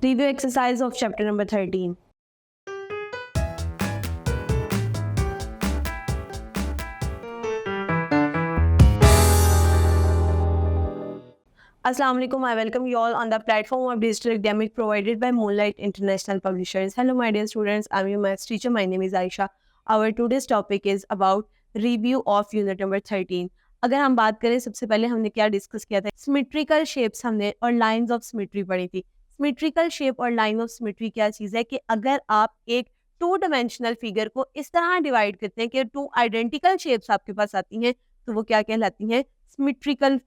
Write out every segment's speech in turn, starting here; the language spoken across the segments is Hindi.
Review exercise of chapter number 13. Assalamu alaikum. I welcome you all on the platform of digital academic provided by Moonlight International Publishers. Hello my dear students, I'm your maths teacher. My name is Aisha. Our today's topic is about review of unit number 13. अगर हम बात करें, सबसे पहले हमने क्या डिस्कस किया था, सिमेट्रिकल शेप्स हमने और लाइंस ऑफ सिमेट्री पढ़ी थी। सिमेट्रिकल शेप और लाइन ऑफ सिमेट्री क्या चीज़ है कि अगर आप एक टू डायमेंशनल फिगर को इस तरह डिवाइड करते हैं कि टू आइडेंटिकल शेप्स आपके पास आती हैं, तो वो क्या कहलाती हैं, सिमेट्रिकल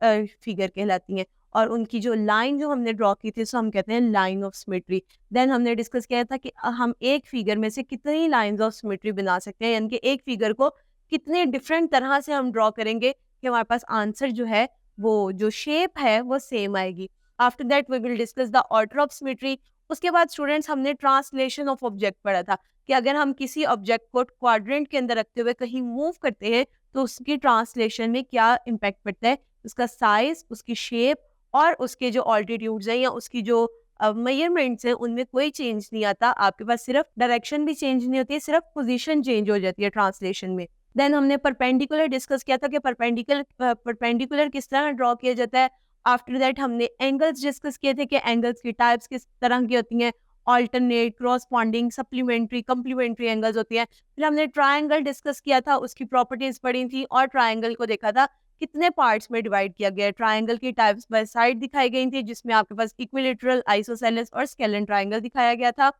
फिगर कहलाती हैं। और उनकी जो लाइन जो हमने ड्रॉ की थी, सो हम कहते हैं लाइन ऑफ सिमेट्री। देन हमने डिस्कस किया था कि हम एक फिगर में से कितनी लाइंस ऑफ सिमेट्री बना सकते हैं, यानी कि एक फिगर को कितने डिफरेंट तरह से हम ड्रॉ करेंगे कि हमारे पास आंसर जो है, वो जो शेप है वो सेम आएगी। After that we will discuss the order of symmetry. उसके बाद स्टूडेंट्स हमने ट्रांसलेशन ऑफ ऑब्जेक्ट पढ़ा था कि अगर हम किसी ऑब्जेक्ट को क्वाड्रेंट के अंदर रखते हुए कहीं मूव करते हैं तो उसकी ट्रांसलेशन में क्या इम्पैक्ट पड़ता है, उसका साइज, उसकी शेप और उसके जो ऑल्टीट्यूड्स हैं या उसकी जो मेजरमेंट्स हैं, उनमें कोई चेंज नहीं आता। आपके पास सिर्फ डायरेक्शन भी चेंज नहीं होती है, सिर्फ पोजीशन चेंज हो जाती है ट्रांसलेशन में। देन हमने परपेंडिकुलर डिस्कस किया था कि परपेंडिकुलर किस तरह ड्रॉ किया जाता है। आफ्टर दैट हमने एंगल्स डिस्कस किए थे कि एंगल्स की टाइप्स किस तरह की होती हैं, alternate, corresponding, supplementary, complementary angles होती हैं। फिर हमने ट्रायंगल डिस्कस किया था, उसकी प्रॉपर्टीज पढ़ी थी और ट्रायंगल को देखा था कितने पार्ट्स में डिवाइड किया गया है। ट्रायंगल की टाइप्स बाय साइड दिखाई गई थी, जिसमें आपके पास इक्विलेटरल, आइसोसेलेस और स्केलन ट्रायंगल दिखाया गया था।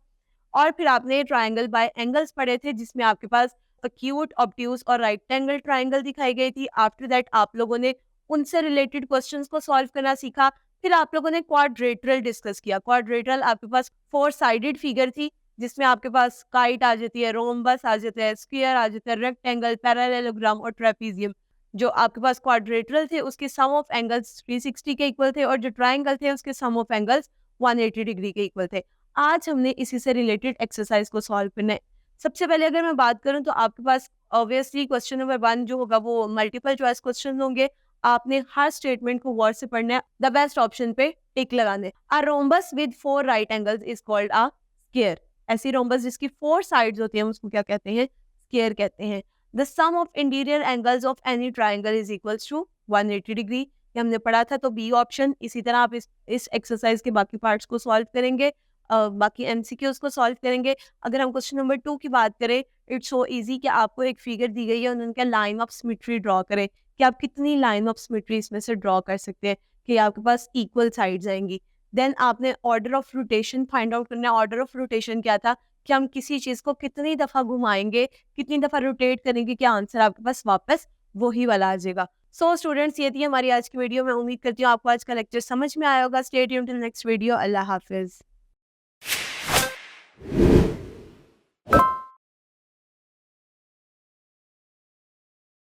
और फिर आपने ट्रायंगल बाय एंगल्स पढ़े थे, जिसमें आपके पास एक्यूट, ऑब्ट्यूज और राइट एंगल ट्रायंगल दिखाई गई थी। आफ्टर दैट आप लोगों ने उनसे रिलेटेड क्वेश्चंस को सॉल्व करना सीखा। फिर आप लोगों ने क्वाड्रेटरल डिस्कस किया। क्वाड्रेटरल आपके पास 4 साइडेड फिगर थी, जिसमें आपके पास काइट आ जाती है, रोम्बस आ जाता है, स्क्वायर आ जाता है, रेक्टेंगल, पैरेललोग्राम और ट्रेपीजियम। जो आपके पास क्वाड्रेटरल थे उसके सम ऑफ एंगल्स 360 के इक्वल थे और जो ट्रायंगल थे उसके सम ऑफ एंगल्स 180 डिग्री के इक्वल थे। आज हमने इसी से रिलेटेड एक्सरसाइज को सॉल्व करना है। सबसे पहले अगर मैं बात करूं तो आपके पास ऑब्वियसली क्वेश्चन नंबर 1 जो होगा वो मल्टीपल चॉइस क्वेश्चन होंगे। आपने हर स्टेटमेंट को गौर से पढ़ना है, द बेस्ट ऑप्शन पे टिक लगाने। A rhombus with 4 right angles is called a square. ऐसी रोम्बस जिसकी 4 साइड्स होती हैं उसको क्या कहते हैं, स्क्वायर कहते हैं। The sum of interior angles of any triangle is equals to 180 degree. ये हमने पढ़ा था, तो बी ऑप्शन। इसी तरह आप इस एक्सरसाइज के बाकी पार्ट्स को सॉल्व करेंगे, बाकी एमसीक्यूज को सॉल्व करेंगे। अगर हम क्वेश्चन नंबर 2 की बात करें, इट्स सो इजी कि आपको एक फिगर दी गई है और उनका लाइन ऑफ सिमेट्री ड्रॉ करें कि आप कितनी लाइन ऑफ सिमेट्री इसमें से ड्रॉ कर सकते हैं कि आपके पास इक्वल साइड्स आएंगी। देन आपने order of rotation find out करना है। ऑर्डर ऑफ रोटेशन क्या था कि हम किसी चीज़ को कितनी दफ़ा घुमाएंगे, कितनी दफ़ा रोटेट करेंगे कि आंसर आपके पास वापस वही वाला आ जाएगा। सो स्टूडेंट्स, ये थी हमारी आज की वीडियो। मैं उम्मीद करती हूँ आपको आज का लेक्चर समझ में आया होगा। Stay tuned till next video. Allah हाफिज़।